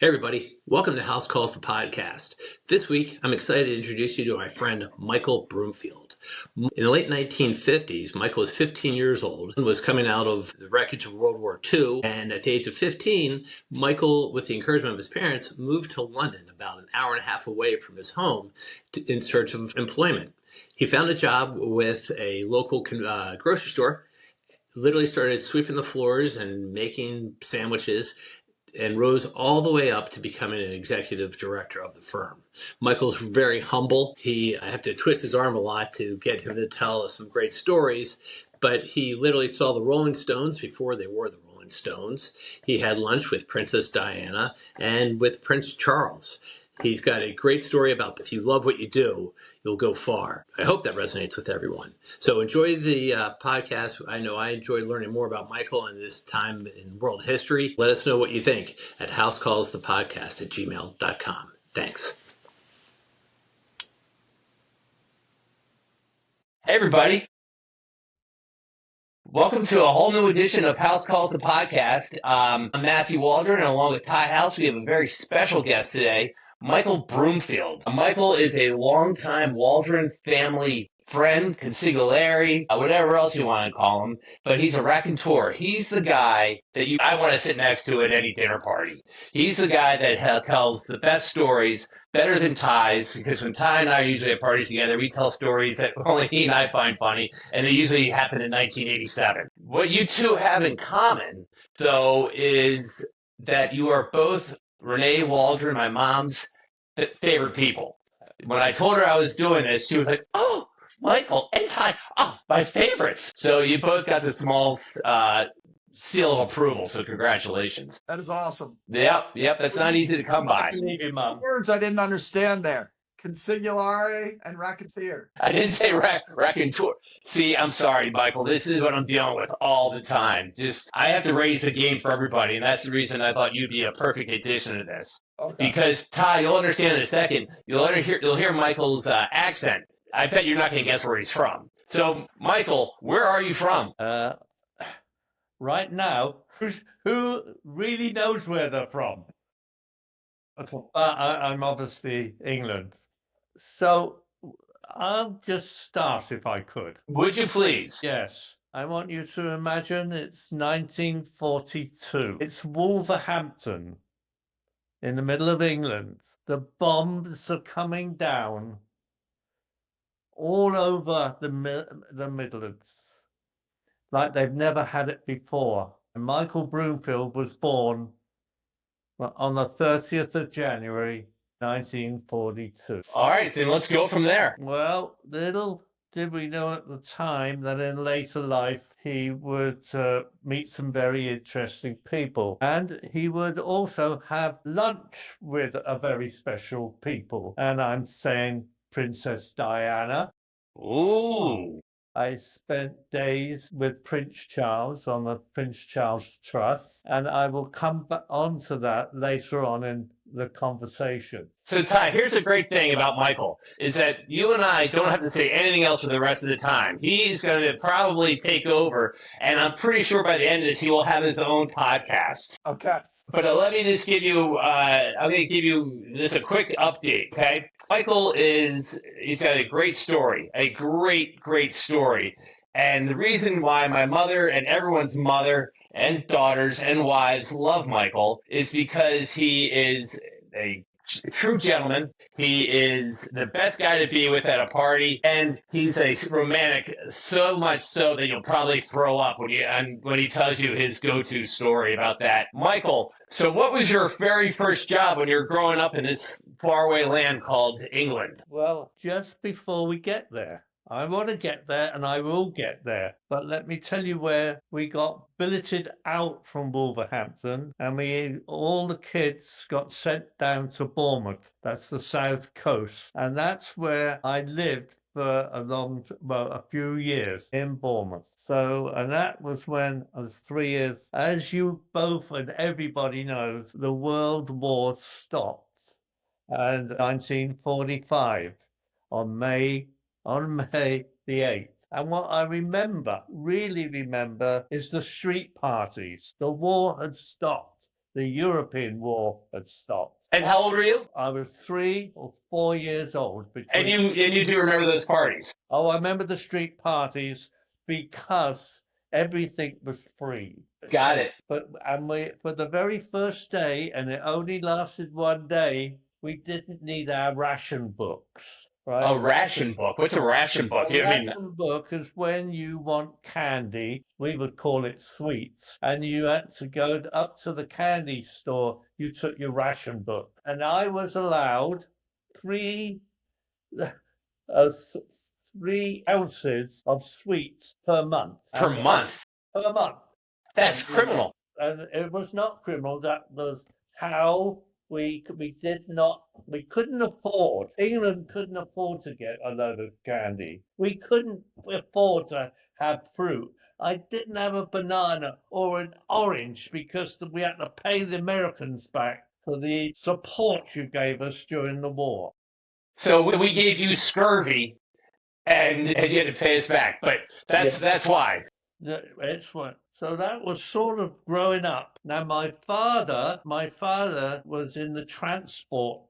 Hey everybody, welcome to House Calls the Podcast. This week, I'm excited to introduce you to my friend Michael Broomfield. In the late 1950s, Michael was 15 years old and was coming out of the wreckage of World War II. And at the age of 15, Michael, with the encouragement of his parents, moved to London about an hour and a half away from his home in search of employment. He found a job with a local grocery store, literally started sweeping the floors and making sandwiches, and rose all the way up to becoming an executive director of the firm. Michael's very humble. I have to twist his arm a lot to get him to tell us some great stories, but he literally saw the Rolling Stones before they were the Rolling Stones. He had lunch with Princess Diana and with Prince Charles. He's got a great story about if you love what you do, you'll go far. I hope that resonates with everyone. So enjoy the podcast. I know I enjoyed learning more about Michael and this time in world history. Let us know what you think at housecallsthepodcast@gmail.com. Thanks. Hey, everybody. Welcome to a whole new edition of House Calls the Podcast. I'm Matthew Waldron, and along with Ty House, we have a very special guest today, Michael Broomfield. Michael is a longtime Waldron family friend, consigliere, whatever else you want to call him, but he's a raconteur. He's the guy that I want to sit next to at any dinner party. He's the guy that tells the best stories, better than Ty's, because when Ty and I are usually at parties together, we tell stories that only he and I find funny, and they usually happen in 1987. What you two have in common, though, is that you are both Renee Waldron, my mom's favorite people. When I told her I was doing this, she was like, "Oh, Michael and Ty, my favorites." So you both got the small seal of approval, so congratulations. That is awesome. Yep, that's not easy to come by. Words I didn't understand there. Consigliere and racketeer. I didn't say raconteur. See, I'm sorry, Michael. This is what I'm dealing with all the time. I have to raise the game for everybody, and that's the reason I thought you'd be a perfect addition to this. Okay. Because, Ty, you'll understand in a second, you'll hear Michael's accent. I bet you're not going to guess where he's from. So, Michael, where are you from? Right now, who really knows where they're from? I'm obviously England. So I'll just start if I could. Would you please? Yes. I want you to imagine it's 1942. It's Wolverhampton in the middle of England. The bombs are coming down all over the Midlands like they've never had it before. And Michael Broomfield was born on the 30th of January, 1942. All right, then let's go from there. Well, little did we know at the time that in later life he would meet some very interesting people. And he would also have lunch with a very special people. And I'm saying Princess Diana. Ooh. I spent days with Prince Charles on the Prince Charles Trust, and I will come back onto that later on in the conversation. So, Ty, here's a great thing about Michael, is that you and I don't have to say anything else for the rest of the time. He's going to probably take over, and I'm pretty sure by the end of this, he will have his own podcast. Okay. But let me just give you, I'm going to give you just a quick update, okay? Michael he's got a great story, a great story. And the reason why my mother and everyone's mother and daughters and wives love Michael is because he is a true gentleman. He is the best guy to be with at a party, and he's a romantic, so much so that you'll probably throw up when he tells you his go-to story about that. Michael, so what was your very first job when you were growing up in this faraway land called England? Well, just before we get there, I want to get there and I will get there. But let me tell you where we got billeted out from Wolverhampton, and all the kids got sent down to Bournemouth. That's the south coast. And that's where I lived for a few years in Bournemouth. So, and that was when I was 3 years. As you both and everybody knows, the world war stopped. And 1945 on May the 8th. And what I really remember, is the street parties. The war had stopped. the European war had stopped. And how old were you? I was 3 or 4 years old. And you do remember those parties? Oh, I remember the street parties because everything was free. Got it. For the very first day, and it only lasted one day, we didn't need our ration books. Right? A ration book. What's a ration book? A ration book is when you want candy. We would call it sweets, and you had to go up to the candy store. You took your ration book, and I was allowed 3 ounces of sweets per month. Per month? Per month. That's criminal. And it was not criminal. That was how we couldn't afford. England couldn't afford to get a load of candy. We couldn't afford to have fruit. I didn't have a banana or an orange because we had to pay the Americans back for the support you gave us during the war. So we gave you scurvy, and you had to pay us back. But that's why. That's what. So that was sort of growing up. Now my father was in the transport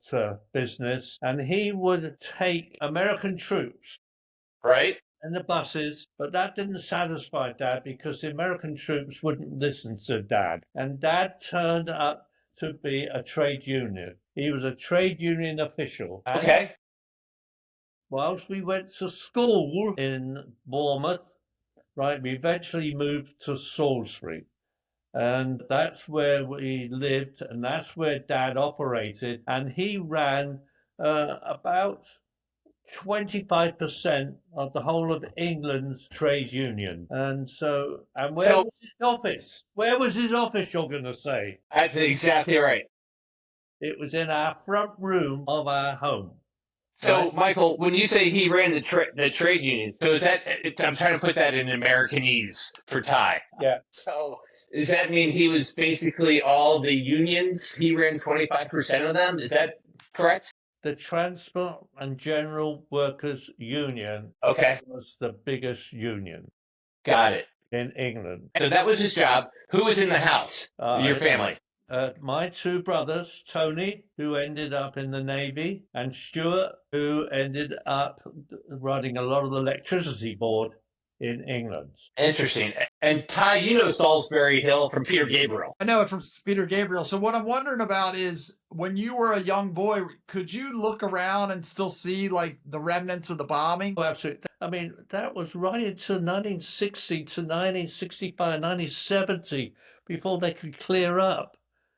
business, and he would take American troops, right, in the buses. But that didn't satisfy Dad because the American troops wouldn't listen to Dad, and Dad turned up to be a trade union. He was a trade union official. Okay. Whilst we went to school in Bournemouth, right, we eventually moved to Salisbury, and that's where we lived, and that's where Dad operated, and he ran about 25% of the whole of England's trade union. And where was his office? Where was his office, you're going to say? That's exactly right. It was in our front room of our home. So, right? Michael, when you say he ran the trade union, so is that, I'm trying to put that in Americanese for Ty. Yeah. So does that mean he was basically all the unions? He ran 25% of them? Is that correct? The Transport and General Workers Union was the biggest union. Got it. In England. So that was his job. Who was in the house? Your family? My 2 brothers, Tony, who ended up in the Navy, and Stuart, who ended up running a lot of the electricity board in England. Interesting. And Ty, you know Salisbury Hill from Peter Gabriel. I know it from Peter Gabriel. So what I'm wondering about is when you were a young boy, could you look around and still see like the remnants of the bombing? Oh, absolutely. I mean, that was right into 1960 to 1965, 1970 before they could clear up.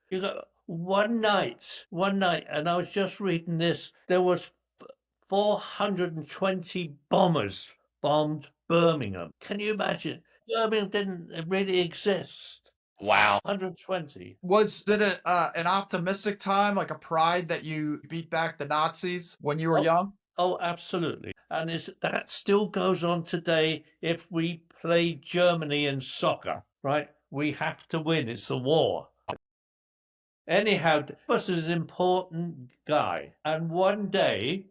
You got one night, and I was just reading this, there was 420 bombers bombed Birmingham. Can you imagine? Birmingham didn't really exist. Wow. 120. Was it an optimistic time, like a pride that you beat back the Nazis when you were young? Oh, absolutely. And that still goes on today if we play Germany in soccer, right? We have to win. It's a war. Anyhow, was an important guy. And one day,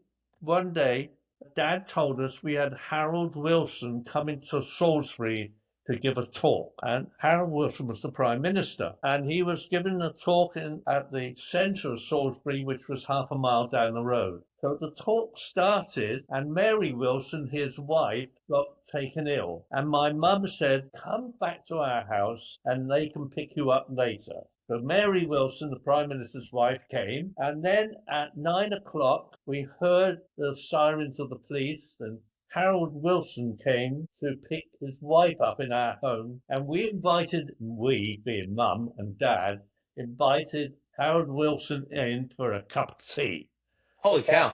Dad told us we had Harold Wilson coming to Salisbury to give a talk. And Harold Wilson was the Prime Minister. And he was giving a talk at the centre of Salisbury, which was half a mile down the road. So the talk started, and Mary Wilson, his wife, got taken ill. And my mum said, come back to our house and they can pick you up later. So Mary Wilson, the Prime Minister's wife, came, and then at 9 o'clock we heard the sirens of the police, and Harold Wilson came to pick his wife up in our home, and we, being Mum and Dad, invited Harold Wilson in for a cup of tea. Holy cow.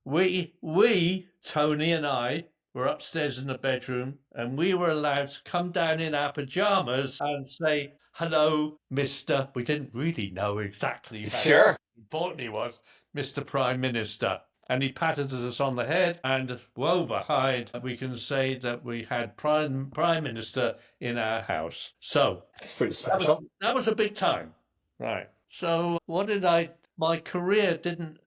We, Tony and I, were upstairs in the bedroom, and we were allowed to come down in our pajamas and say, hello, Mr. We didn't really know exactly how important he was, Mr. Prime Minister. And he patted us on the head, and woe behind, we can say that we had Prime Minister in our house. So that's pretty special. That was a big time. Right. So my career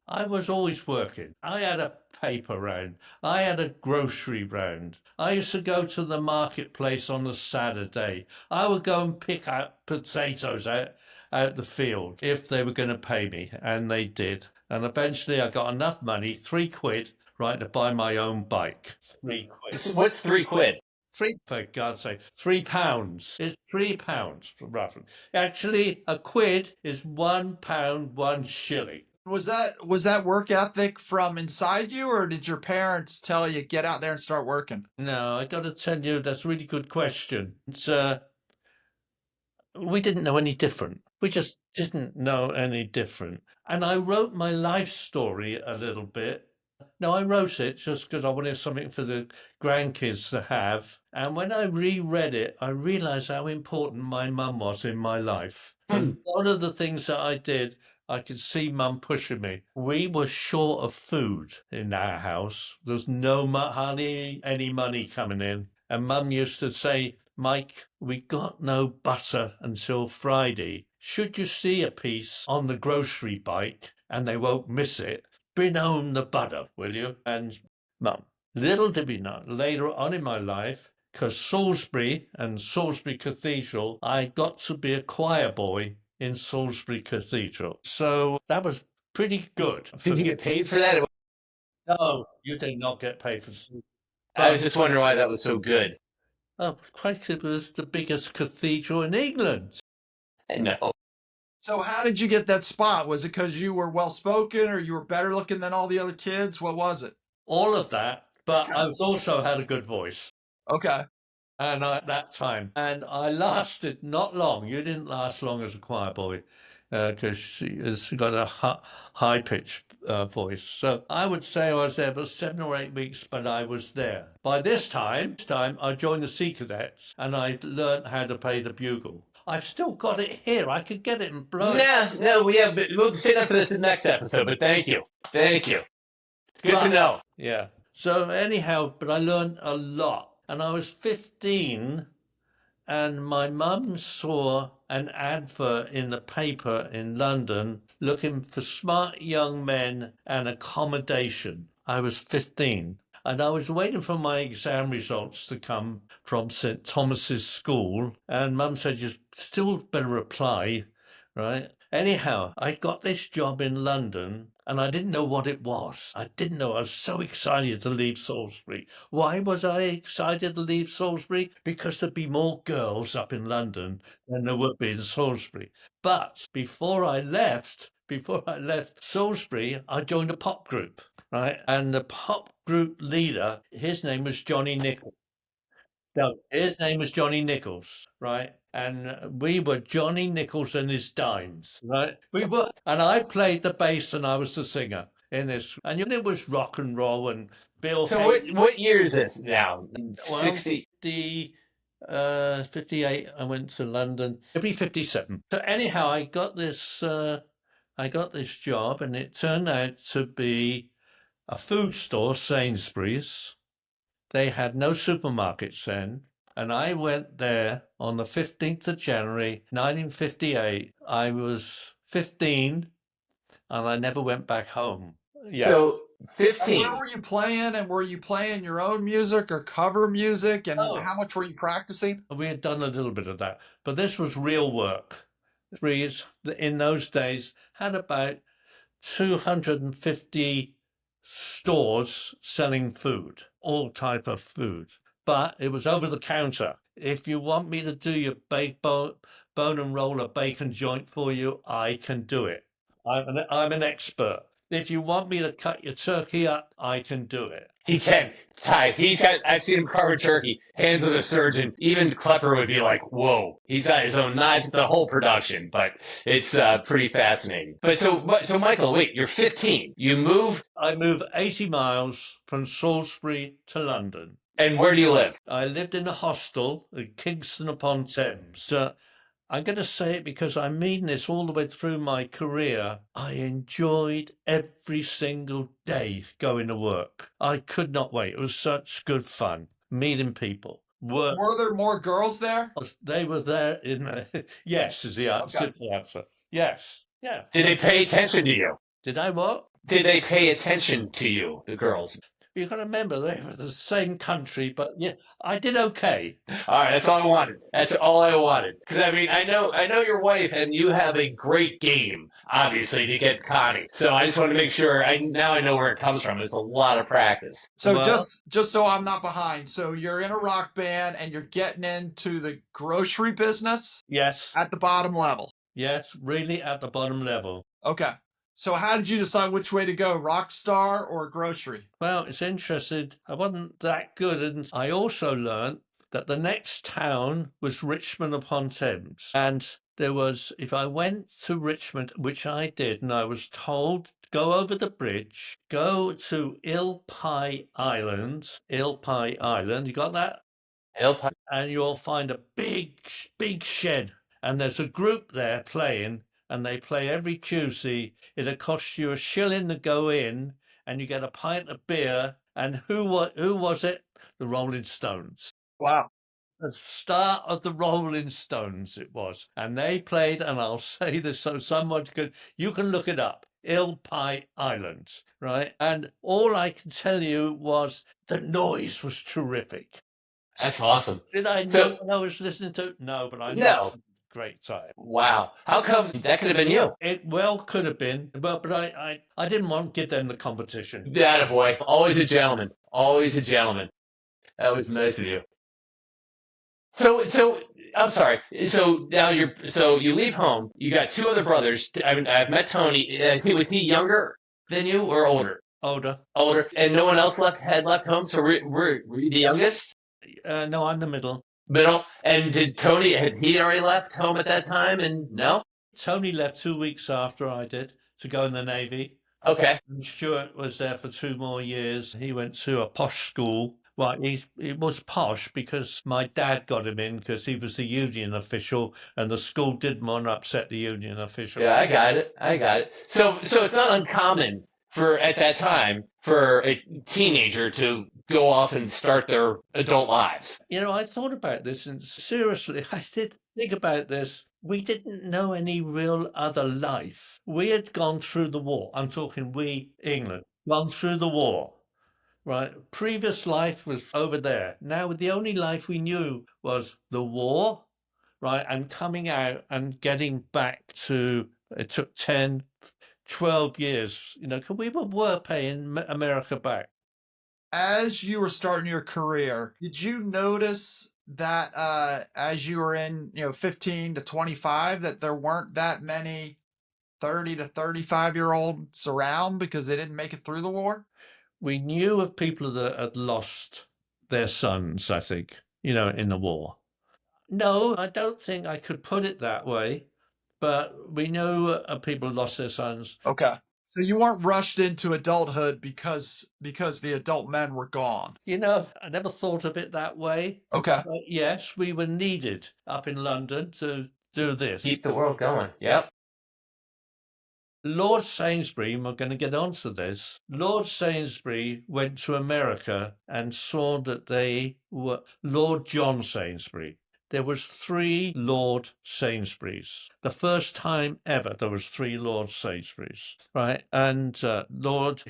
I was always working. I had a paper round. I had a grocery round. I used to go to the marketplace on a Saturday. I would go and pick out potatoes out out the field if they were going to pay me, and they did. And eventually I got enough money, £3, right, to buy my own bike. £3. What's £3? For God's sake, £3. It's £3, roughly. Actually, a quid is £1, 1 shilling. Was that work ethic from inside you, or did your parents tell you get out there and start working? No, I got to tell you, that's a really good question. It's we didn't know any different. We just didn't know any different. And I wrote my life story a little bit. No, I wrote it just because I wanted something for the grandkids to have. And when I reread it, I realized how important my mum was in my life. A lot of the things that I did, I could see mum pushing me. We were short of food in our house. There's hardly any money coming in. And mum used to say, Mike, we got no butter until Friday. Should you see a piece on the grocery bike and they won't miss it, bring home the butter, will you? And mum, little did we know, later on in my life, because Salisbury and Salisbury Cathedral, I got to be a choir boy in Salisbury Cathedral. So that was pretty good. Did you get paid for that? No, you did not get paid for it. I was just wondering why that was so good. Oh, Christ, it was the biggest cathedral in England. I know. So how did you get that spot? Was it because you were well-spoken, or you were better looking than all the other kids? What was it? All of that, but I also had a good voice. Okay. And at that time, and I lasted not long. You didn't last long as a choir boy, because she has got a high-pitched voice. So I would say I was there for 7 or 8 weeks, but I was there. By this time I joined the Sea Cadets, and I learned how to play the bugle. I've still got it here. I could get it and blow it. No, we'll save that for this next episode, but thank you. Thank you. Good to know. Yeah. So anyhow, but I learned a lot. And I was 15, and my mum saw an advert in the paper in London looking for smart young men and accommodation. I was 15, and I was waiting for my exam results to come from St. Thomas's School, and mum said, you still better apply, right? Anyhow, I got this job in London, and I didn't know what it was. I didn't know. I was so excited to leave Salisbury. Why was I excited to leave Salisbury? Because there'd be more girls up in London than there would be in Salisbury. But before I left Salisbury, I joined a pop group, right? And the pop group leader, his name was Johnny Nichols. No, his name was Johnny Nichols, right? And we were Johnny Nichols and his dimes, right? We were, and I played the bass and I was the singer in this. And it was rock and roll and Bill. So what year is this now? 60. 58. I went to London. It'll be 57. So anyhow, I got this job, and it turned out to be a food store, Sainsbury's. They had no supermarkets then, and I went there on the 15th of January, 1958. I was 15, and I never went back home. Yeah. So And 15. where were you playing? And were you playing your own music or cover music? And how much were you practicing? We had done a little bit of that, but this was real work. Threes, in those days, had about 250 stores selling food, all type of food, but it was over the counter. If you want me to do your bone and roll a bacon joint for you, I can do it. I'm an expert. If you want me to cut your turkey up, I can do it. He can. Ty, I've seen him carve a turkey, hands of a surgeon. Even Klepper would be like, whoa. He's got his own knives. It's a whole production, but it's pretty fascinating. But so Michael, wait, you're 15. You moved. I moved 80 miles from Salisbury to London. And where do you live? I lived in a hostel in Kingston upon Thames. I'm going to say it because I mean this all the way through my career. I enjoyed every single day going to work. I could not wait. It was such good fun, meeting people. Were there more girls there? They were there yes, is the simple answer. Yes. Yeah. Did they pay attention to you? Did I what? Did they pay attention to you, the girls? You got to remember they were the same country, but yeah, I did okay. All right, that's all I wanted. That's all I wanted. Because I mean, I know your wife, and you have a great game, obviously, to get Connie. So I just want to make sure. Now I know where it comes from. It's a lot of practice. So Well, just so I'm not behind, so you're in a rock band and you're getting into the grocery business yes, at the bottom level. yes, really at the bottom level. Okay. So how did you decide which way to go, rock star or grocery? Well, it's interesting. I wasn't that good, and I also learned that the next town was Richmond upon Thames, and there was, if I went to Richmond, which I did, and I was told to go over the bridge, go to Ilpie Island. Ilpie Island, you got that? And you'll find a big shed, and there's a group there playing, and they play every Tuesday. It'll cost you £1 to go in, and you get a pint of beer. And who was it? The Rolling Stones. Wow. The start of the Rolling Stones it was, and they played. And I'll say this so someone could, you can look it up. Ilpie Island, right? And all I can tell you was the noise was terrific. That's awesome. Did I So- know what I was listening to? No, but I know. No. Great time. Wow. How come that could have been you? It well could have been, but I didn't want to give them the competition. That boy. Always a gentleman. Always a gentleman. That was nice of you. So I'm sorry. So now you leave home. You got two other brothers. I've met Tony. Was he younger than you or older? Older. Older, and no one else had left home. So were you the youngest? No, I'm the middle. Middle. And had he already left home at that time? And no. Tony left 2 weeks after I did to go in the Navy. Okay. And Stuart was there for 2 more years. He went to a posh school. Well, it was posh because my dad got him in because he was the union official, and the school didn't want to upset the union official. Yeah, I got it. So it's not uncommon at that time for a teenager to go off and start their adult lives. You know, I thought about this, and seriously, I did think about this. We didn't know any real other life. We had gone through the war. I'm talking we, England, gone through the war. Right. Previous life was over there. Now the only life we knew was the war, right? And coming out and getting back to, it took 10, 12 years, you know, because we were paying America back. As you were starting your career, did you notice that as you were in, 15 to 25, that there weren't that many 30 to 35-year-olds around because they didn't make it through the war? We knew of people that had lost their sons, I think, in the war. No, I don't think I could put it that way, but we knew of people who lost their sons. Okay. So you weren't rushed into adulthood because the adult men were gone. I never thought of it that way. Okay. But yes, we were needed up in London to do this. Keep the world going. Yep. Lord Sainsbury, we're going to get onto this. Lord Sainsbury went to America and saw that they were Lord John Sainsbury. There was 3 Lord Sainsburys. The first time ever there was 3 Lord Sainsburys, right? And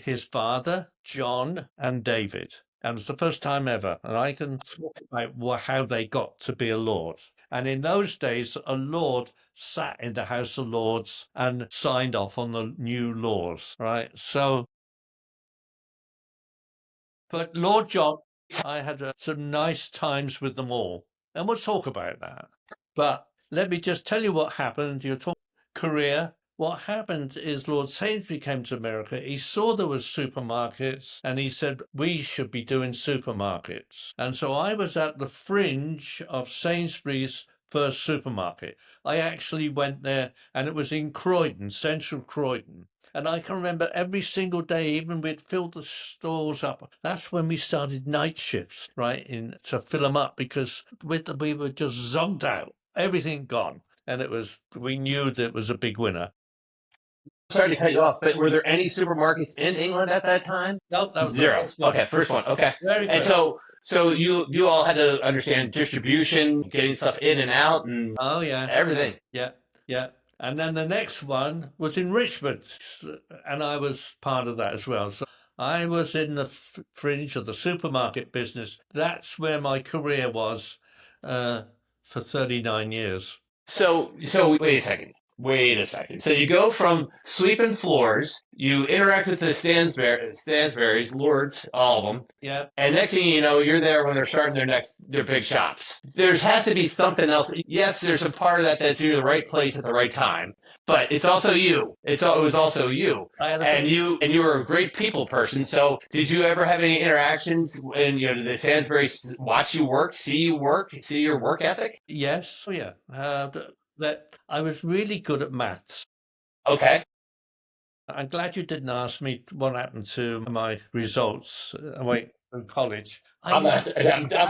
his father, John, and David. And it's the first time ever. And I can talk about how they got to be a lord. And in those days, a lord sat in the House of Lords and signed off on the new laws, right? So, but Lord John, I had some nice times with them all. And we'll talk about that. But let me just tell you what happened. You're talking career. What happened is Lord Sainsbury came to America. He saw there was supermarkets and he said, we should be doing supermarkets. And so I was at the fringe of Sainsbury's first supermarket. I actually went there and it was in Croydon, central Croydon. And I can remember every single day, even we'd filled the stores up. That's when we started night shifts, right, to fill them up because we were just zonked out, everything gone. And we knew that it was a big winner. Sorry to cut you off, but were there any supermarkets in England at that time? Nope, that was 0. The first one. Okay, first one. Okay. Very good. And so you all had to understand distribution, getting stuff in and out, and Oh, yeah. everything. Yeah, yeah. And then the next one was in Richmond, and I was part of that as well. So I was in the fringe of the supermarket business. That's where my career was for 39 years. So wait a second. Wait a second. So you go from sweeping floors, you interact with the Stansberries, Lords, all of them, Yeah. and next thing you know, you're there when they're starting their big shops. There has to be something else. Yes, there's a part of that that's you're in the right place at the right time, but it's also you. It was also you, and you were a great people person. So did you ever have any interactions when the Stansberries watch you work, see your work ethic? Yes. Oh, yeah. That I was really good at maths. Okay. I'm glad you didn't ask me what happened to my results in college. I'm the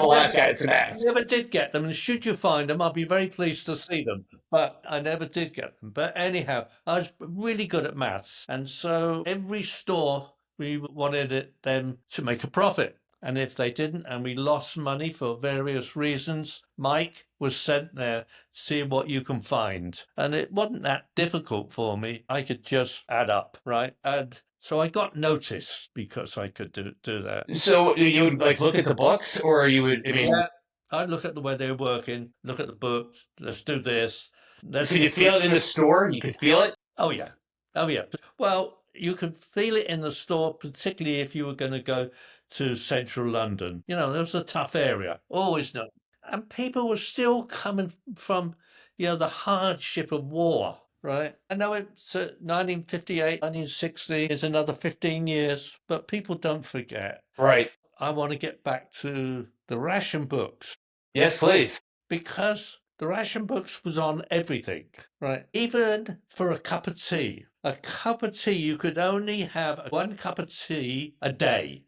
last guy to I ask. never did get them, and should you find them, I'll be very pleased to see them. But I never did get them. But anyhow, I was really good at maths, and so every store we wanted them to make a profit. And if they didn't, and we lost money for various reasons, Mike was sent there to see what you can find. And it wasn't that difficult for me. I could just add up, right? And so I got noticed because I could do that. So you would like look at the books, or you would? I mean, Yeah, I'd look at the way they were working, look at the books. Let's do this. could you feel it in the store? You could feel it. Oh yeah, oh yeah. Well, you could feel it in the store, particularly if you were going to go to central London. There was a tough area, always known, and people were still coming from, the hardship of war. Right. I know it's 1958, 1960 is another 15 years, but people don't forget. Right. I want to get back to the ration books. Yes, please. Because the ration books was on everything, right? Even for a cup of tea. A cup of tea, you could only have one cup of tea a day.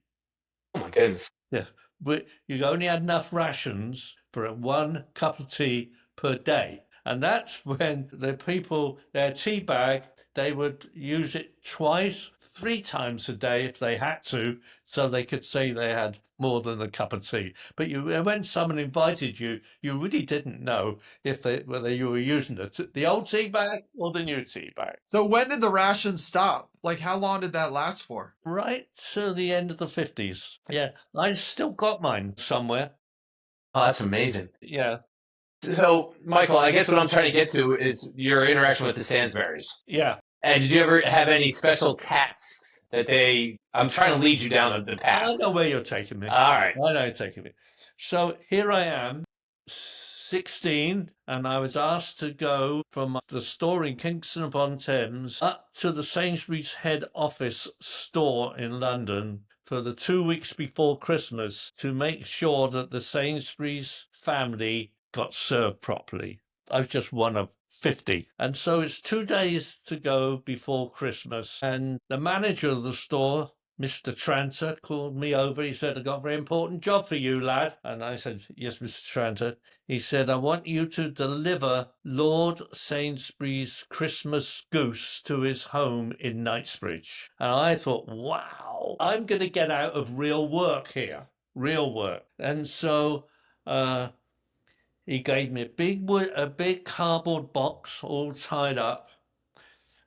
Oh my goodness. Yeah. But you only had enough rations for one cup of tea per day. And that's when the people, their tea bag, they would use it twice, 3 times a day if they had to, so they could say they had more than a cup of tea. But when someone invited you, you really didn't know whether you were using the old tea bag or the new tea bag. So when did the rations stop? Like, how long did that last for? Right to the end of the 50s. Yeah, I still got mine somewhere. Oh, that's amazing. Yeah. So, Michael, I guess what I'm trying to get to is your interaction with the Stansberries. Yeah. And did you ever have any special tasks that I'm trying to lead you down the path. I know where you're taking me. All right. I know you're taking me. So here I am, 16, and I was asked to go from the store in Kingston upon Thames up to the Sainsbury's head office store in London for the 2 weeks before Christmas to make sure that the Sainsbury's family got served properly. I was just one of 50. And so it's 2 days to go before Christmas. And the manager of the store, Mr. Tranter, called me over. He said, "I've got a very important job for you, lad." And I said, "Yes, Mr. Tranter." He said, "I want you to deliver Lord Sainsbury's Christmas goose to his home in Knightsbridge." And I thought, wow, I'm going to get out of real work here. Real work. And so he gave me a big cardboard box all tied up,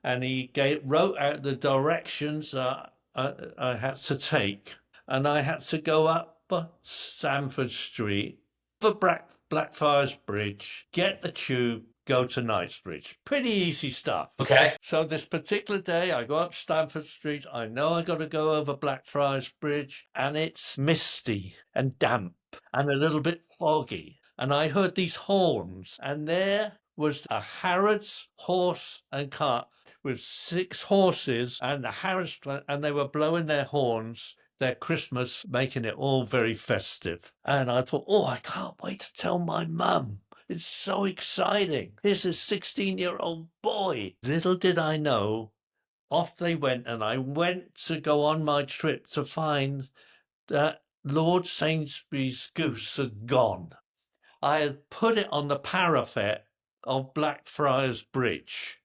and he wrote out the directions I had to take, and I had to go up Stamford Street, for Blackfriars Bridge, get the tube, go to Knightsbridge. Pretty easy stuff. Okay. So this particular day, I go up Stamford Street. I know I got to go over Blackfriars Bridge, and it's misty and damp and a little bit foggy. And I heard these horns, and there was a Harrods horse and cart with 6 horses, and the Harrods, and they were blowing their horns, their Christmas, making it all very festive. And I thought, oh, I can't wait to tell my mum. It's so exciting. Here's a 16-year-old boy. Little did I know, off they went, and I went to go on my trip to find that Lord Sainsbury's goose had gone. I had put it on the parapet of Blackfriars Bridge,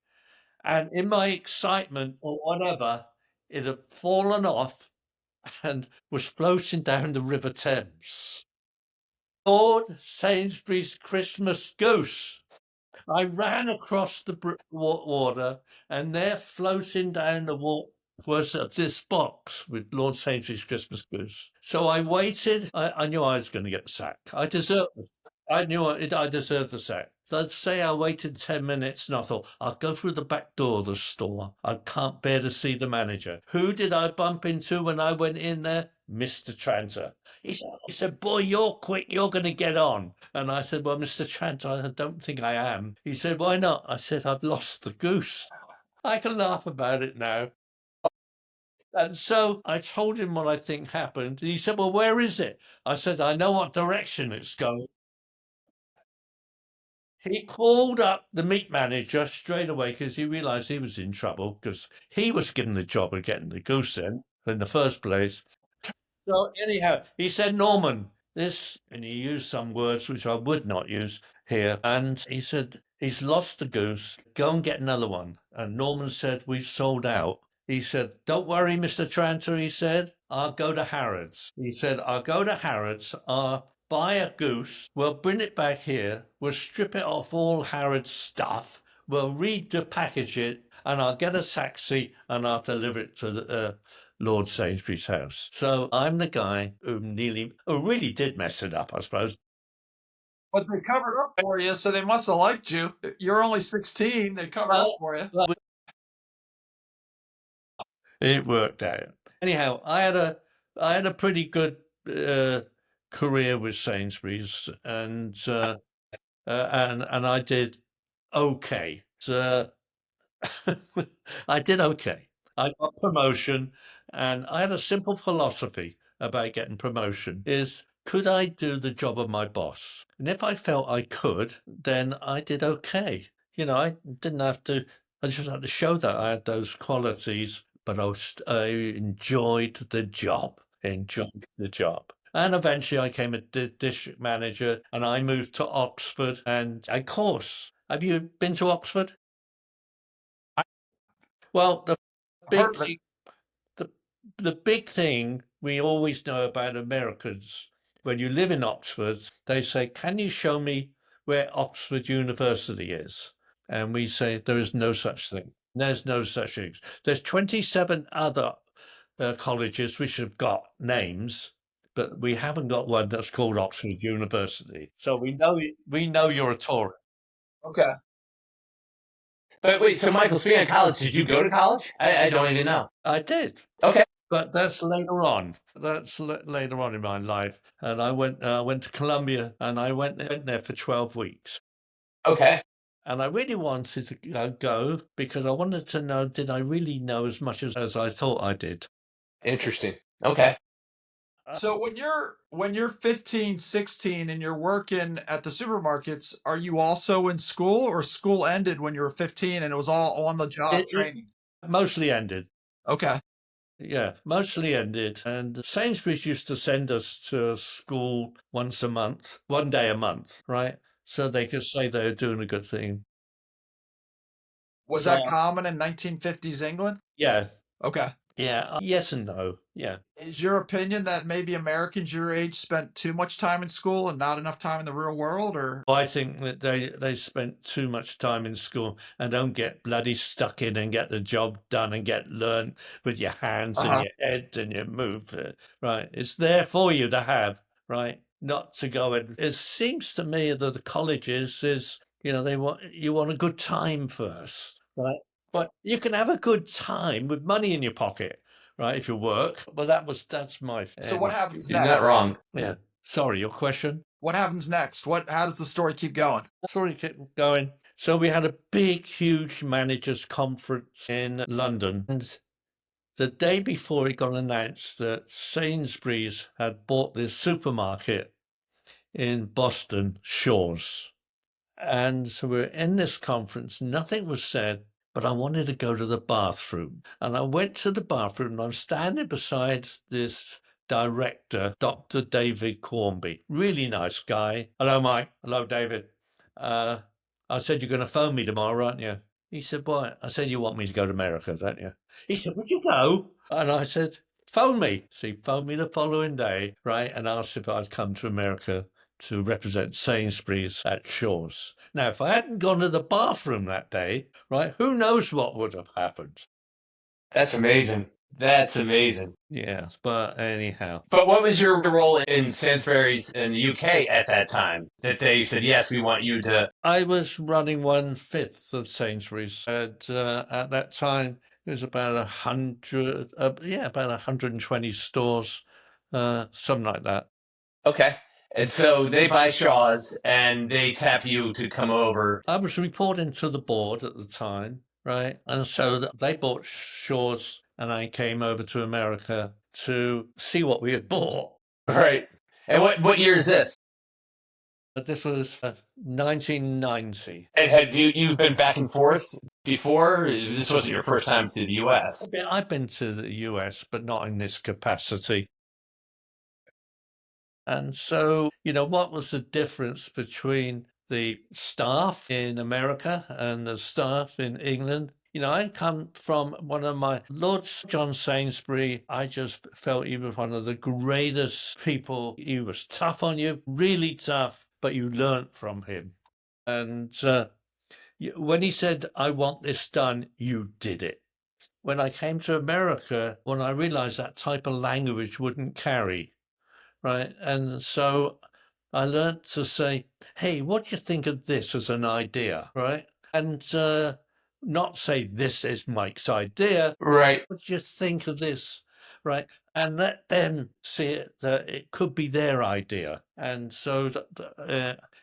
and in my excitement or whatever, it had fallen off and was floating down the River Thames. Lord Sainsbury's Christmas goose. I ran across the water, and there, floating down the was this box with Lord Sainsbury's Christmas goose. So I waited. I knew I was going to get the sack. I deserved the sack. So I'd say I waited 10 minutes and I thought, I'll go through the back door of the store. I can't bear to see the manager. Who did I bump into when I went in there? Mr. Tranter. He said, boy, you're quick. You're going to get on. And I said, well, Mr. Tranter, I don't think I am. He said, why not? I said, I've lost the goose. I can laugh about it now. And so I told him what I think happened. And he said, well, where is it? I said, I know what direction it's going. He called up the meat manager straight away because he realized he was in trouble because he was given the job of getting the goose in the first place. So anyhow, he said, Norman, this, and he used some words which I would not use here. And he said, he's lost the goose. Go and get another one. And Norman said, we've sold out. He said, don't worry, Mr. Tranter, he said, I'll go to Harrods. He said, I'll go to Harrods, I'll buy a goose, we'll bring it back here, we'll strip it off all Harrods stuff, we'll repackage it, and I'll get a taxi and I'll deliver it to the Lord Sainsbury's house. So I'm the guy who really did mess it up, I suppose. But they covered up for you, so they must have liked you. You're only 16. They covered up for you. It worked out. Anyhow, I had a pretty good career with Sainsbury's, and I did okay. So I did okay. I got promotion, and I had a simple philosophy about getting promotion: is could I do the job of my boss? And if I felt I could, then I did okay. You know, I didn't have to. I just had to show that I had those qualities, but I enjoyed the job. Enjoyed the job. And eventually I became a district manager and I moved to Oxford. And of course, have you been to Oxford? Well, the big Heard of it. thing, the big thing we always know about Americans, when you live in Oxford, they say, can you show me where Oxford University is? And we say, there is no such thing. There's no such thing. There's 27 other colleges which have got names, but we haven't got one that's called Oxford University. So we know you're a tourist. Okay. But wait, so Michael, speaking of college, did you go to college? I don't even know. I did. Okay. But that's later on. That's later on in my life. And I went to Columbia, and I went there for 12 weeks. Okay. And I really wanted to go because I wanted to know, did I really know as much as I thought I did? Interesting. Okay. So when you're 15, 16 and you're working at the supermarkets, are you also in school, or school ended when you were 15 and it was all on the job training? Mostly ended. Okay. Yeah, mostly ended. And Sainsbury's used to send us to school once a month, one day a month, right? So they could say they were doing a good thing. Was So, that common in 1950s England? yeah. Okay. Yeah. Yes and no. Yeah. Is your opinion that maybe Americans your age spent too much time in school and not enough time in the real world, or? I think that they spent too much time in school and don't get bloody stuck in and get the job done and get learned with your hands and your head and your move. Right. It's there for you to have, right? Not to go and it seems to me that the colleges is, you want a good time first, right? But you can have a good time with money in your pocket, right? If you work. But that's my. So what happens You're next? not wrong. Yeah. Sorry, your question. What happens next? How does the story keep going? Sorry, keep going. So we had a big, huge managers conference in London, and the day before it got announced that Sainsbury's had bought this supermarket in Boston Shores. And so we're in this conference, nothing was said, but I wanted to go to the bathroom. And I went to the bathroom and I'm standing beside this director, Dr. David Cornby. Really nice guy. Hello, Mike. Hello, David. I said, you're going to phone me tomorrow, aren't you? He said, what? I said, you want me to go to America, don't you? He said, would you go? And I said, phone me. So he phoned me the following day, right, and asked if I'd come to America to represent Sainsbury's at Shores. Now, if I hadn't gone to the bathroom that day, right, who knows what would have happened? That's amazing. That's amazing. Yeah, but anyhow. But what was your role in Sainsbury's in the UK at that time? That they said, yes, we want you to. I was running 1/5 of Sainsbury's, and at that time it was about 100, about 120 stores, something like that. Okay. And so they buy Shaw's and they tap you to come over. I was reporting to the board at the time, right? And so they bought Shaw's, and I came over to America to see what we had bought. Right. And what year is this? But this was 1990. And had you've been back and forth before? This wasn't your first time to the US. I've been to the US, but not in this capacity. And so, what was the difference between the staff in America and the staff in England? I come from one of my Lord John Sainsbury. I just felt he was one of the greatest people. He was tough on you, really tough, but you learnt from him. And when he said, I want this done, you did it. When I came to America, when I realized that type of language wouldn't carry, right? And so I learned to say, hey, what do you think of this as an idea, right? And not say, this is Mike's idea. Right. What do you think of this, right? And let them see it, that it could be their idea. And so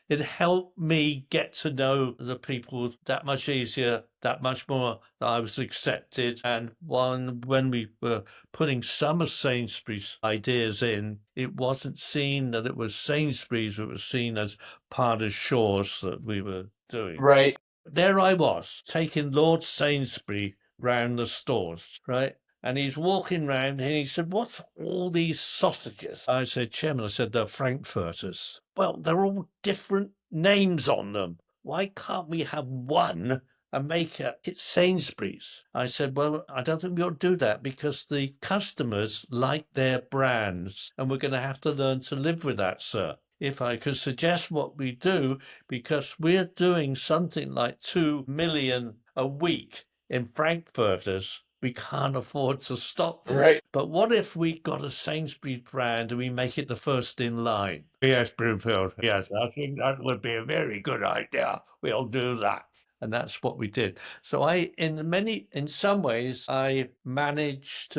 it helped me get to know the people that much easier, that much more. I was accepted. And when we were putting some of Sainsbury's ideas in, it wasn't seen that it was Sainsbury's, it was seen as part of Shaw's that we were doing. Right. There I was, taking Lord Sainsbury round the stores, right? And he's walking round and he said, what's all these sausages? I said, Chairman, they're Frankfurters. Well, they're all different names on them. Why can't we have one and make it Sainsbury's? I said, well, I don't think we ought to do that because the customers like their brands and we're going to have to learn to live with that, sir. If I could suggest what we do, because we're doing something like 2 million a week in Frankfurters, we can't afford to stop this. Right. But what if we got a Sainsbury's brand and we make it the first in line? Yes, Broomfield. Yes, I think that would be a very good idea. We'll do that. And that's what we did. So in some ways, I managed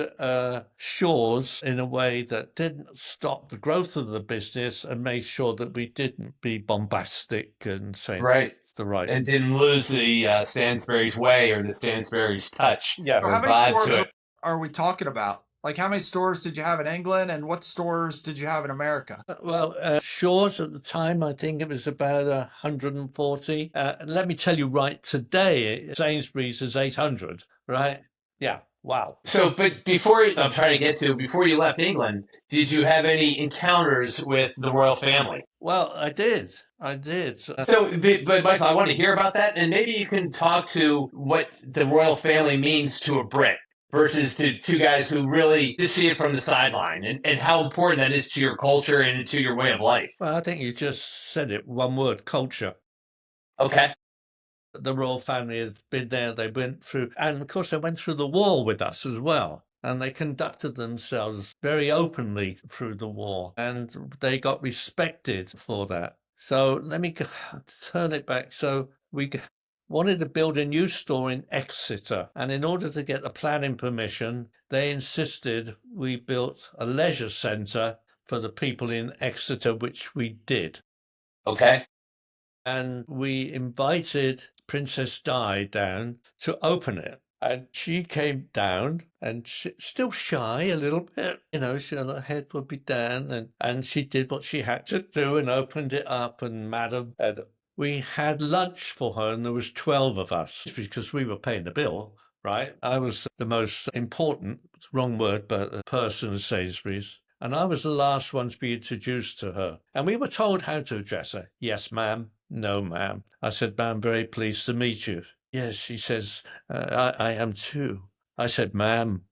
Shaw's in a way that didn't stop the growth of the business and made sure that we didn't be bombastic and saying Right. the right. And didn't lose the Stansbury's way or the Stansbury's touch. Yeah. So Or how many vibe stores to it. are we talking about? Like, how many stores did you have in England, and what stores did you have in America? Well, Shaw's at the time, I think it was about 140. Let me tell you right today, Sainsbury's is 800, right? Yeah. Wow. So, but I'm trying to get to, before you left England, did you have any encounters with the royal family? Well, I did. So, but Michael, I want to hear about that, and maybe you can talk to what the royal family means to a Brit versus to two guys who really just see it from the sideline, and how important that is to your culture and to your way of life. Well, I think you just said it, one word, culture. Okay. The royal family has been there, they went through, and of course they went through the war with us as well. And they conducted themselves very openly through the war, and they got respected for that. So let me turn it back. So we wanted to build a new store in Exeter, and in order to get the planning permission, they insisted we built a leisure centre for the people in Exeter, which we did. Okay. And we invited Princess Di down to open it. And she came down and still shy a little bit, her head would be down, and she did what she had to do and opened it up. And madam, and we had lunch for her, and there was 12 of us because we were paying the bill, right? I was the most important, wrong word, but person at Sainsbury's. And I was the last one to be introduced to her. And we were told how to address her. Yes, ma'am. No, ma'am. I said, ma'am, very pleased to meet you. Yes, she says, I am too. I said, ma'am,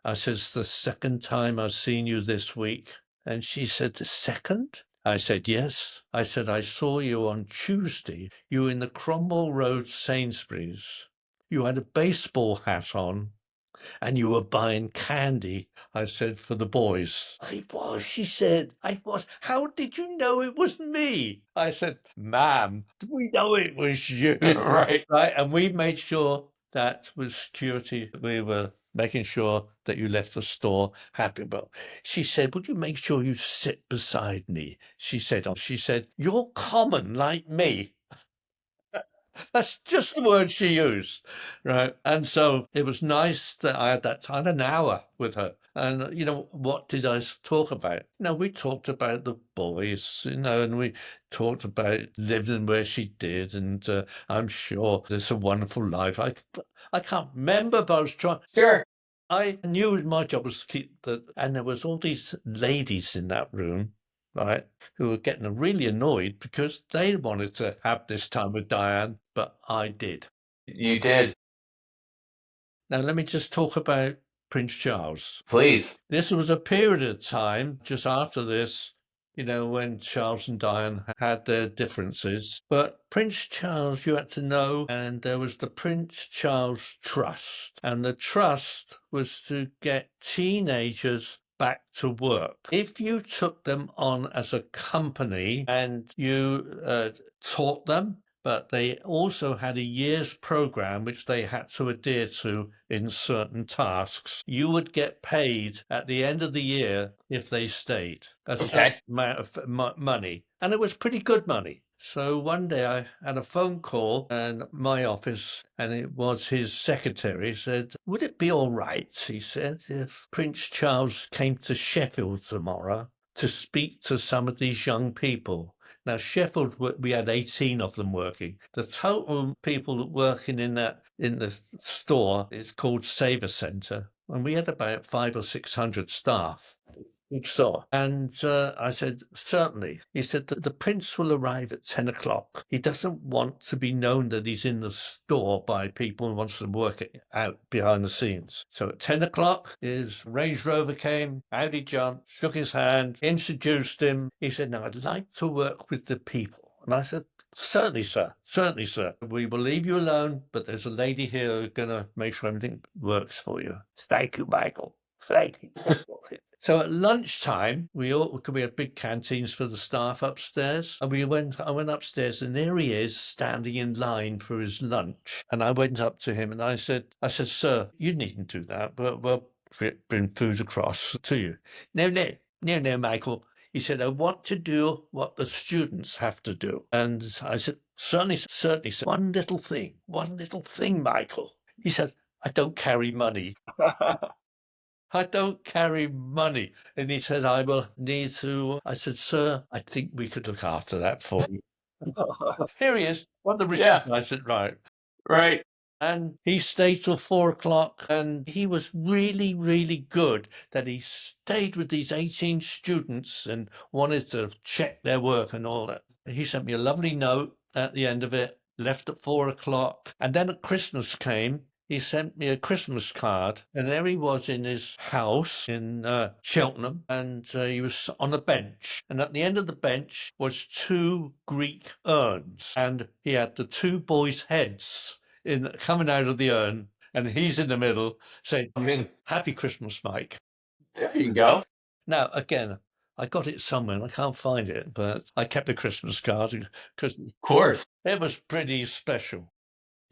it's the second time I've seen you this week. And she said, the second? I said, yes. I said, I saw you on Tuesday. You were in the Cromwell Road Sainsbury's. You had a baseball hat on And you were buying candy, I said, for the boys. I was, she said. I was. How did you know it was me? I said, ma'am, we know it was you. Right. Right. And we made sure that with security, we were making sure that you left the store happy. But she said, would you make sure you sit beside me? She said, you're common like me. That's just the word she used, right? And so it was nice that I had that time, an hour with her. And, what did I talk about? We talked about the boys, and we talked about living where she did. And I'm sure it's a wonderful life. I can't remember, but I was trying. Sure. I knew my job was to keep and there was all these ladies in that room, right, who were getting really annoyed because they wanted to have this time with Diane, but I did. You did. Now, let me just talk about Prince Charles. Please. This was a period of time just after this, when Charles and Diane had their differences. But Prince Charles, you had to know, and there was the Prince Charles Trust. And the trust was to get teenagers back to work. If you took them on as a company and you taught them, but they also had a year's program which they had to adhere to in certain tasks. You would get paid at the end of the year if they stayed a certain amount of money, and it was pretty good money. So one day I had a phone call in my office, and it was his secretary. He said, would it be all right, he said, if Prince Charles came to Sheffield tomorrow to speak to some of these young people? Now, Sheffield, we had 18 of them working. The total people working in the store is called Saver Centre, and we had about 500 or 600 staff. Each store. And I said, certainly. He said that the prince will arrive at 10 o'clock. He doesn't want to be known that he's in the store by people and wants to work it out behind the scenes. So at 10 o'clock, his Range Rover came, out he jumped, shook his hand, introduced him. He said, now I'd like to work with the people. And I said, certainly, sir. Certainly, sir. We will leave you alone, but there's a lady here who's going to make sure everything works for you. Thank you, Michael. Thank you. So at lunchtime, we had big canteens for the staff upstairs, and I went upstairs, and there he is standing in line for his lunch. And I went up to him and I said, sir, you needn't do that, but we'll bring food across to you. No, Michael. He said, I want to do what the students have to do. And I said, certainly, sir. One little thing, Michael. He said, I don't carry money. I don't carry money. And he said, I will need to. I said, sir, I think we could look after that for you. Here he is. What the receipt? Yeah. I said, right. Right. And he stayed till 4 o'clock, and he was really, really good that he stayed with these 18 students and wanted to check their work and all that. He sent me a lovely note at the end of it, left at 4 o'clock. And then at Christmas came, he sent me a Christmas card, and there he was in his house in Cheltenham, and he was on a bench. And at the end of the bench was 2 Greek urns, and he had the 2 boys' heads coming out of the urn, and he's in the middle saying, Happy Christmas, Mike. There you go. Now, again, I got it somewhere, and I can't find it, but I kept the Christmas card because Of course. it was pretty special.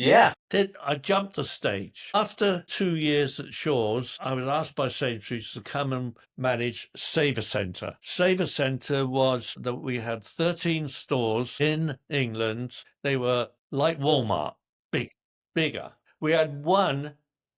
Yeah. Then I jumped the stage. After 2 years at Shaw's, I was asked by Sainsbury's to come and manage Saver Centre. Saver Centre was that we had 13 stores in England. They were like Walmart, bigger. We had one,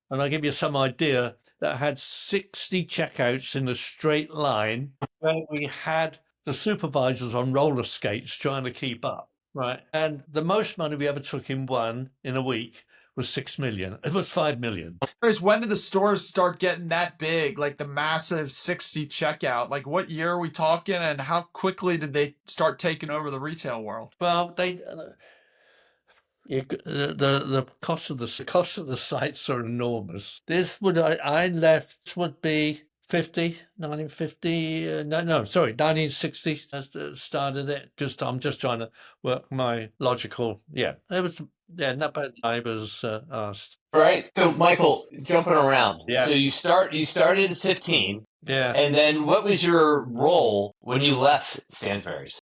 and I'll give you some idea, that had 60 checkouts in a straight line, where we had the supervisors on roller skates trying to keep up. Right. And the most money we ever took in a week was 6 million. It was 5 million. When did the stores start getting that big, like the massive 60 checkout? Like what year are we talking, and how quickly did they start taking over the retail world? Well, the cost of the sites are enormous. I left would be 1950, 1960 started it, because I'm just trying to work my logical, it was Yeah, not bad. I was asked. Right. So, Michael, jumping around. Yeah. So you started at 15, Yeah. and then what was your role when you left Sainsbury's?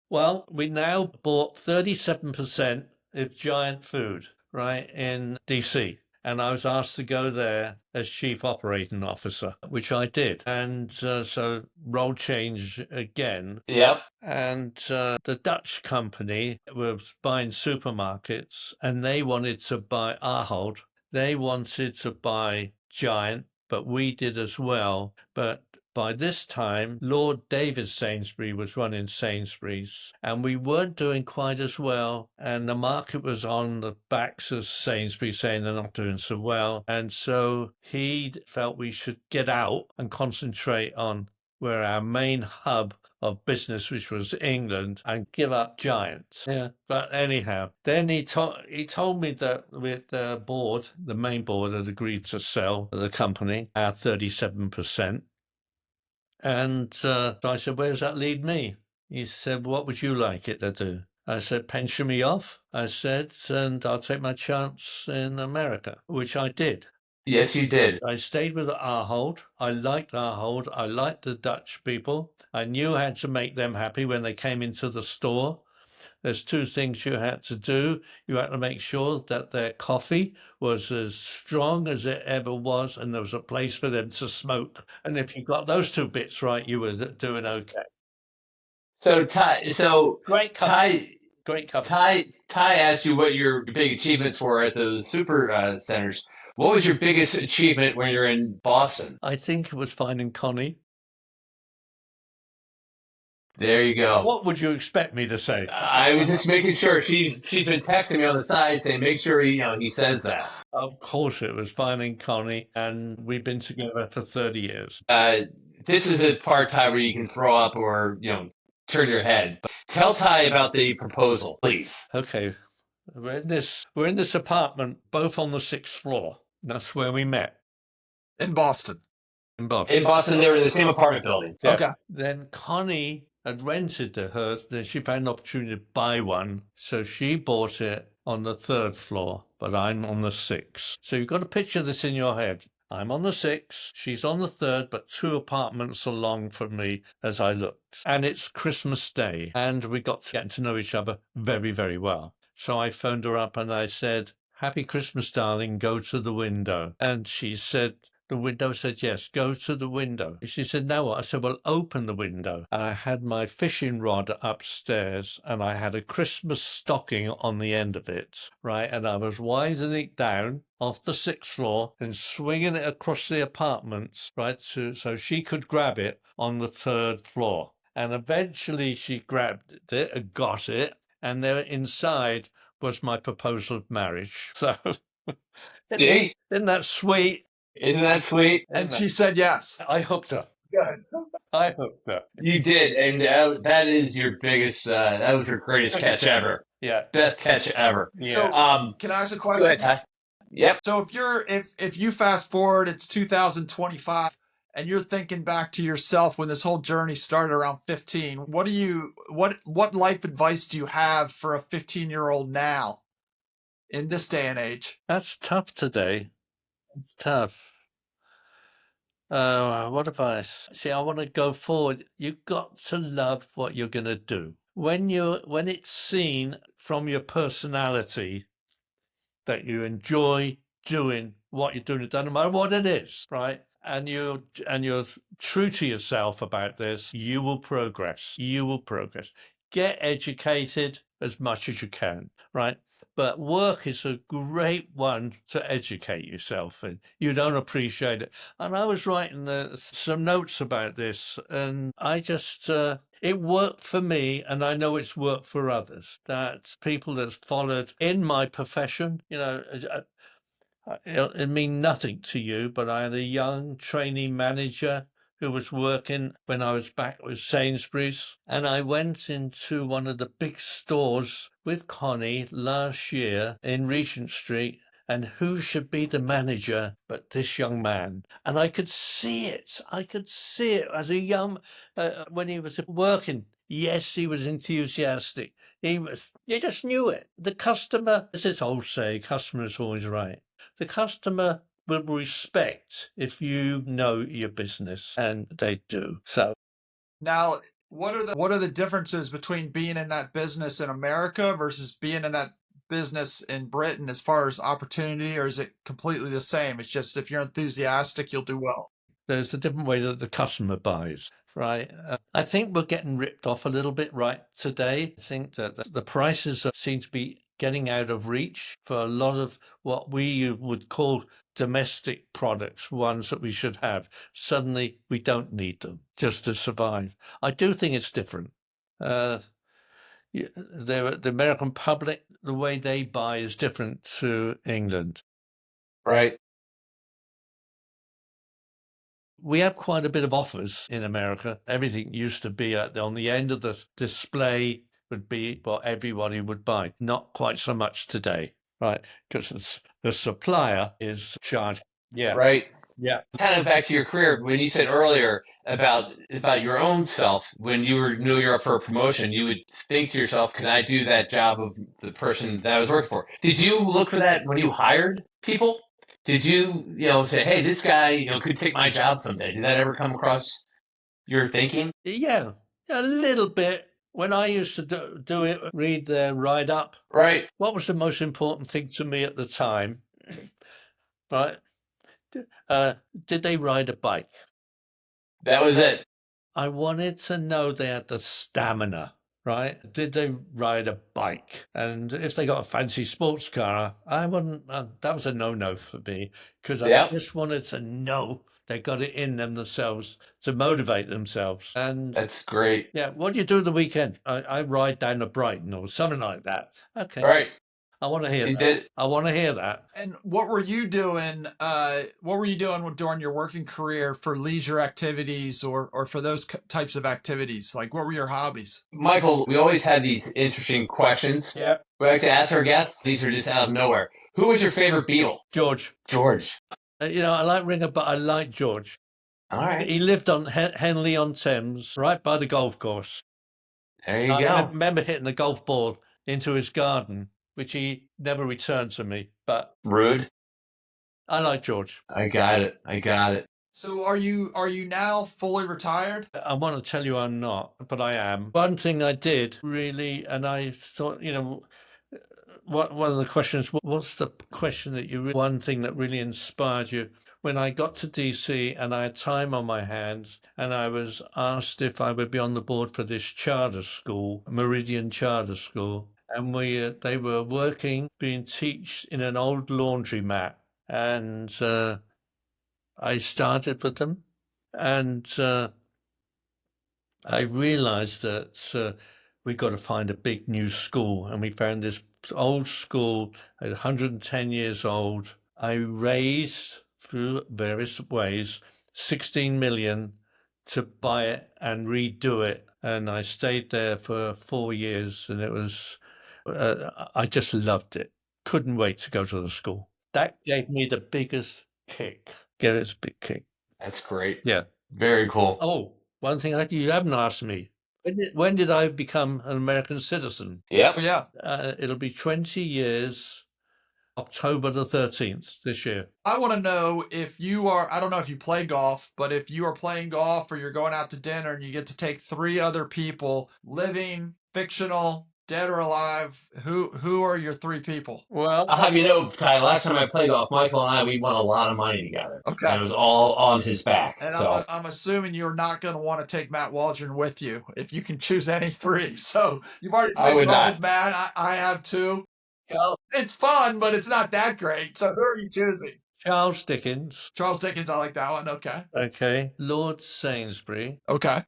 Well, we now bought 37% of Giant Food, right, in DC. And I was asked to go there as chief operating officer, which I did. And so role change again. Yep. And the Dutch company was buying supermarkets, and they wanted to buy Ahold. They wanted to buy Giant, but we did as well. But by this time, Lord David Sainsbury was running Sainsbury's, and we weren't doing quite as well. And the market was on the backs of Sainsbury's, saying they're not doing so well. And so he felt we should get out and concentrate on where our main hub of business, which was England, and give up Giants. Yeah. But anyhow, then he told me that with the board, the main board had agreed to sell the company our 37%. And so I said, where does that lead me? He said, what would you like it to do? I said, pension me off. I said, and I'll take my chance in America, which I did. Yes, you did. I stayed with Ahold. I liked Ahold. I liked the Dutch people. I knew how to make them happy when they came into the store. There's two things you had to do. You had to make sure that their coffee was as strong as it ever was, and there was a place for them to smoke. And if you got those two bits right, you were doing okay. So Great company. Great company. Ty asked you what your big achievements were at those super centers. What was your biggest achievement when you're in Boston? I think it was finding Connie. There you go. What would you expect me to say? I was just making sure. She's been texting me on the side saying, make sure he says that. Of course, it was finding Connie, and we've been together for 30 years. This is a part, Ty, where you can throw up or turn your head. But tell Ty about the proposal, please. Okay, we're in this apartment, both on the 6th floor. That's where we met. In Boston. In Boston, they were in the same apartment building. Yeah. Okay. Then Connie had rented to her, then she found an opportunity to buy one, so she bought it on the 3rd floor, but I'm on the 6th. So you've got to picture this in your head. I'm on the 6th, she's on the 3rd, but 2 apartments along from me as I looked. And it's Christmas Day, and we got to get to know each other very, very well. So I phoned her up and I said, Happy Christmas, darling, go to the window. And she said, the window said, yes, go to the window. She said, now what? I said, well, open the window. And I had my fishing rod upstairs and I had a Christmas stocking on the end of it, right? And I was widening it down off the 6th floor and swinging it across the apartments, right? So she could grab it on the 3rd floor. And eventually she grabbed it and got it. And there inside was my proposal of marriage. So, See? isn't that sweet? Isn't that sweet? And she said yes. I hooked her. Good. I hooked her. You did, and that is your biggest. That was your greatest catch ever. Yeah. Best catch ever. Yeah. So, can I ask a question? Go ahead, Ty. Yep. So if you fast forward, it's 2025, and you're thinking back to yourself when this whole journey started around 15. What life advice do you have for a 15-year-old now in this day and age? That's tough today. It's tough. What advice? See, I want to go forward. You've got to love what you're going to do. When it's seen from your personality that you enjoy doing what you're doing, it doesn't matter what it is, right? And you're true to yourself about this, you will progress. You will progress. Get educated as much as you can, right? But work is a great one to educate yourself in. You don't appreciate it. And I was writing some notes about this, and I just, it worked for me, and I know it's worked for others. That people that's followed in my profession, it mean nothing to you, but I had a young trainee manager who was working when I was back with Sainsbury's, and I went into one of the big stores with Connie last year in Regent Street, and who should be the manager but this young man? And I could see it. I could see it as a young, when he was working. Yes, he was enthusiastic. You just knew it. The customer, as this old say, customer is always right. The customer will respect if you know your business, and they do. So Now, what are the differences between being in that business in America versus being in that business in Britain as far as opportunity, or is it completely the same? It's just if you're enthusiastic, you'll do well. there's a different way that the customer buys, right? I think we're getting ripped off a little bit right today. I think that the prices seem to be getting out of reach for a lot of what we would call domestic products, ones that we should have. Suddenly, we don't need them just to survive. I do think it's different. The American public, the way they buy is different to England. Right. We have quite a bit of offers in America. Everything used to be on the end of the display would be what everybody would buy. Not quite so much today, right? Because the supplier is charged. Yeah. Right. Yeah. Kind of back to your career, when you said earlier about your own self, when knew you were up for a promotion, you would think to yourself, "Can I do that job of the person that I was working for?" Did you look for that when you hired people? Did you say, "Hey, this guy could take my job someday"? Did that ever come across your thinking? Yeah, a little bit. When I used to do it, read the write up. Right. What was the most important thing to me at the time? Right? Did they ride a bike? That was it. I wanted to know they had the stamina, right? Did they ride a bike? And if they got a fancy sports car, I wouldn't, that was a no-no for me, because I Yep. just wanted to know they got it in themselves to motivate themselves. And That's great. yeah, what do you do the weekend? I ride down to Brighton or something like that. Okay. Right. I want to hear You that. did. I want to hear that. And what were you doing? What were you doing during your working career for leisure activities or for those types of activities? Like, what were your hobbies? Michael, we always have these interesting questions. Yeah. We like to ask our guests. These are just out of nowhere. Who was your favorite Beatle? George. George. I like Ringer, but I like George. All right. He lived on Henley-on-Thames, right by the golf course. There you I go. remember hitting the golf ball into his garden, which he never returned to me. But Rude. I like George. I got it. I got it. So are you now fully retired? I want to tell you I'm not, but I am. One thing I did really, and I thought, one of the questions, what's the question that one thing that really inspired you? When I got to DC and I had time on my hands and I was asked if I would be on the board for this charter school, Meridian Charter School, and they were being taught in an old laundromat, and I started with them, and I realized that we got to find a big new school, and we found this old school at 110 years old. I raised through various ways 16 million to buy it and redo it, and I stayed there for 4 years, and it was I just loved it. Couldn't wait to go to the school. That gave me the biggest kick. Get it, a big kick. That's great. Yeah. Very cool. Oh, one thing you haven't asked me. When did I become an American citizen? Yep. Oh, yeah. It'll be 20 years, October the 13th this year. I want to know if you are, I don't know if you play golf, but if you are playing golf or you're going out to dinner and you get to take 3 other people, living, fictional, dead or alive, who are your 3 people? Well, I'll have you know, Ty, last time I played golf, Michael and I, we won a lot of money together. Okay. And it was all on his back. And So I'm assuming you're not going to want to take Matt Waldron with you if you can choose any 3. So you've already I would played golf not. with Matt. I have too. Charles, It's fun, but it's not that great. So who are you choosing? Charles Dickens. Charles Dickens, I like that one. Okay. Okay. Lord Sainsbury. Okay.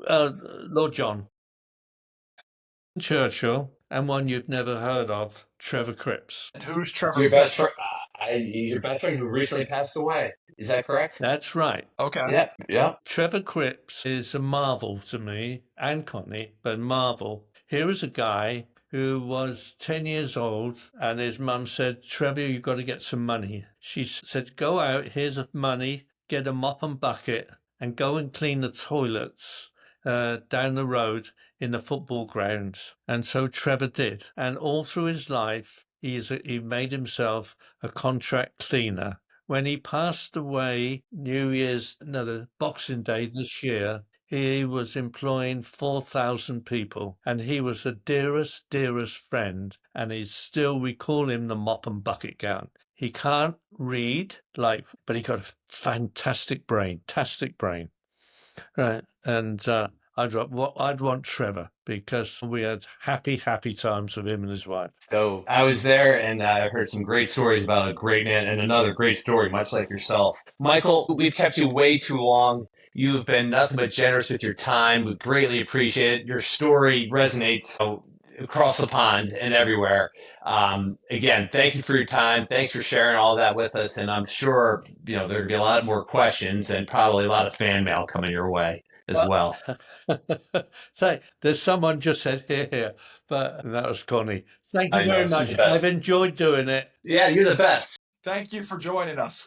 Lord John. Churchill. And one you've never heard of, Trevor Cripps. And who's Trevor? your best friend. He's your best friend who recently passed away. Is that correct? That's right. Okay. Yep. Yep. Trevor Cripps is a marvel to me and Connie, but marvel. Here is a guy who was 10 years old and his mum said, Trevor, you've got to get some money. She said, go out, here's money, get a mop and bucket and go and clean the toilets down the road in the football grounds. And so Trevor did. And all through his life, he made himself a contract cleaner. When he passed away Boxing Day this year, he was employing 4,000 people, and he was the dearest, dearest friend. And we call him the mop and bucket gown. He can't read, but he got a fantastic brain. Right. And I'd want Trevor, because we had happy times with him and his wife. So I was there, and I heard some great stories about a great man and another great story, much like yourself. Michael, we've kept you way too long. You've been nothing but generous with your time. We greatly appreciate it. Your story resonates across the pond and everywhere. Again, thank you for your time. Thanks for sharing all that with us. And I'm sure there'd be a lot more questions and probably a lot of fan mail coming your way as well. So there's someone just said here, but that was Connie. Thank you I know, very she's much. the best. I've enjoyed doing it. Yeah, you're the best. Thank you for joining us.